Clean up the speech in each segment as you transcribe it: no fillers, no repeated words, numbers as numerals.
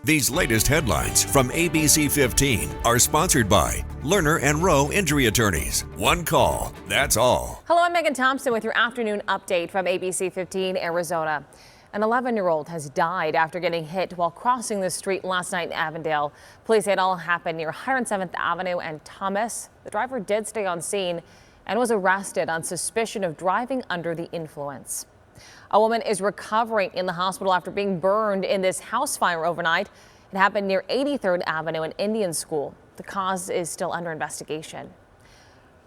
These latest headlines from ABC15 are sponsored by Lerner and Rowe Injury Attorneys. One call, that's all. Hello, I'm Megan Thompson with your afternoon update from ABC15 Arizona. An 11-year-old has died after getting hit while crossing the street last night in Avondale. Police say it all happened near 107th Avenue and Thomas. The driver did stay on scene and was arrested on suspicion of driving under the influence. A woman is recovering in the hospital after being burned in this house fire overnight. It happened near 83rd Avenue and Indian School. The cause is still under investigation.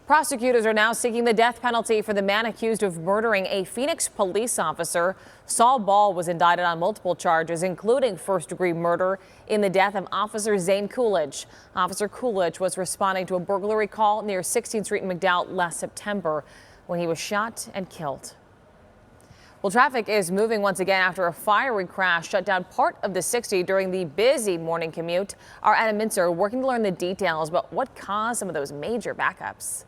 Prosecutors are now seeking the death penalty for the man accused of murdering a Phoenix police officer. Saul Ball was indicted on multiple charges, including first-degree murder in the death of Officer Zane Coolidge. Officer Coolidge was responding to a burglary call near 16th Street in McDowell last September when he was shot and killed. Well, traffic is moving once again after a fiery crash shut down part of the 60 during the busy morning commute. Our Adam Mintzer working to learn the details about what caused some of those major backups.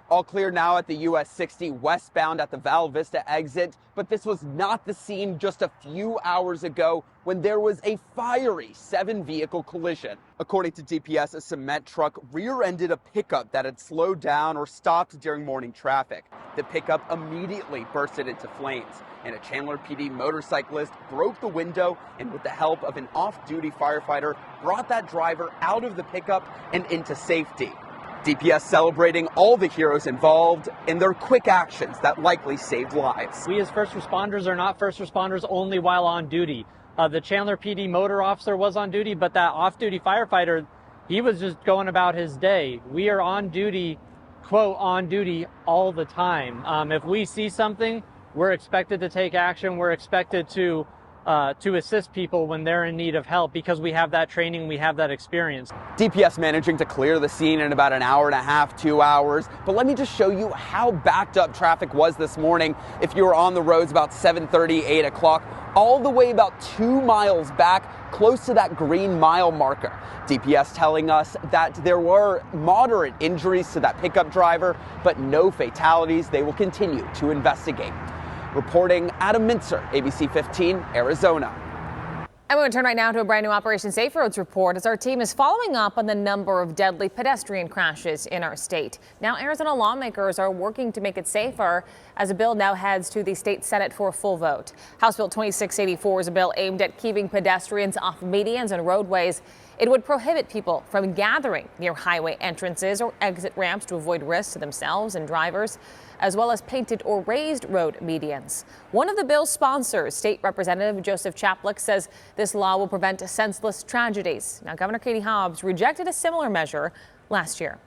All clear now at the US 60 westbound at the Val Vista exit, but this was not the scene just a few hours ago when there was a fiery 7-vehicle collision. According to DPS, a cement truck rear-ended a pickup that had slowed down or stopped during morning traffic. The pickup immediately bursted into flames, and a Chandler PD motorcyclist broke the window and, with the help of an off-duty firefighter, brought that driver out of the pickup and into safety. DPS celebrating all the heroes involved and their quick actions that likely saved lives. We as first responders are not first responders only while on duty. The Chandler PD motor officer was on duty, but that off-duty firefighter, he was just going about his day. We are on duty, quote, on duty all the time. If we see something, we're expected to take action. We're expected to assist people when they're in need of help because we have that training, we have that experience. DPS managing to clear the scene in about an hour and a half, 2 hours. But let me just show you how backed up traffic was this morning. If you were on the roads about 7:30, 8 o'clock, all the way about 2 miles back, close to that green mile marker. DPS telling us that there were moderate injuries to that pickup driver, but no fatalities. They will continue to investigate. Reporting, Adam Mintzer, ABC15 Arizona. I'm going to turn right now to a brand new Operation Safe Roads report as our team is following up on the number of deadly pedestrian crashes in our state. Now, Arizona lawmakers are working to make it safer as a bill now heads to the state Senate for a full vote. House Bill 2684 is a bill aimed at keeping pedestrians off medians and roadways. It would prohibit people from gathering near highway entrances or exit ramps to avoid risks to themselves and drivers, as well as painted or raised road medians. One of the bill's sponsors, State Representative Joseph Chaplick, says this law will prevent senseless tragedies. Now, Governor Katie Hobbs rejected a similar measure last year.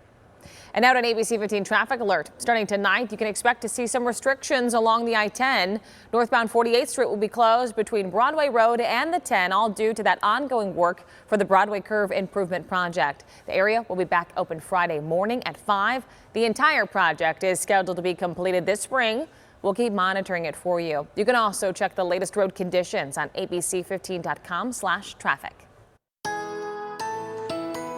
And now to an ABC15 traffic alert. Starting tonight, you can expect to see some restrictions along the I-10. Northbound 48th Street will be closed between Broadway Road and the 10, all due to that ongoing work for the Broadway Curve Improvement Project. The area will be back open Friday morning at 5. The entire project is scheduled to be completed this spring. We'll keep monitoring it for you. You can also check the latest road conditions on abc15.com/traffic.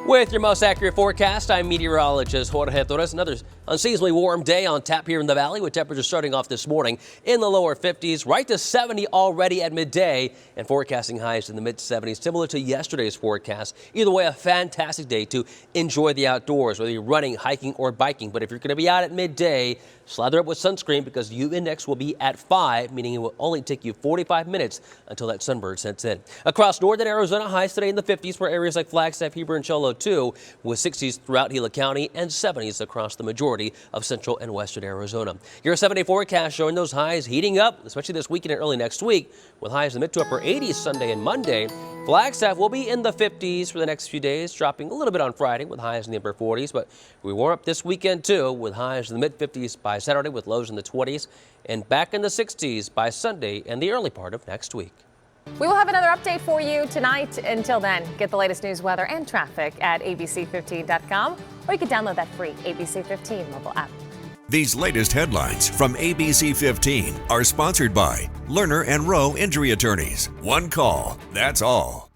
With your most accurate forecast, I'm meteorologist Jorge Torres. Another unseasonably warm day on tap here in the valley, with temperatures starting off this morning in the lower 50s, right to 70 already at midday, and forecasting highs in the mid-70s, similar to yesterday's forecast. Either way, a fantastic day to enjoy the outdoors, whether you're running, hiking, or biking. But if you're going to be out at midday, slather up with sunscreen because the UV index will be at 5, meaning it will only take you 45 minutes until that sunburn sets in. Across northern Arizona, highs today in the 50s for areas like Flagstaff, Heber, and Cholo, too, with 60s throughout Gila County and 70s across the majority of central and western Arizona. Your 7-day forecast showing those highs heating up, especially this weekend and early next week, with highs in the mid to upper 80s Sunday and Monday. Flagstaff will be in the 50s for the next few days, dropping a little bit on Friday with highs in the upper 40s. But we warm up this weekend, too, with highs in the mid-50s by Saturday with lows in the 20s, and back in the 60s by Sunday and the early part of next week. We will have another update for you tonight. Until then, get the latest news, weather, and traffic at abc15.com, or you can download that free ABC 15 mobile app. These latest headlines from ABC15 are sponsored by Lerner and Rowe Injury Attorneys. One call, that's all.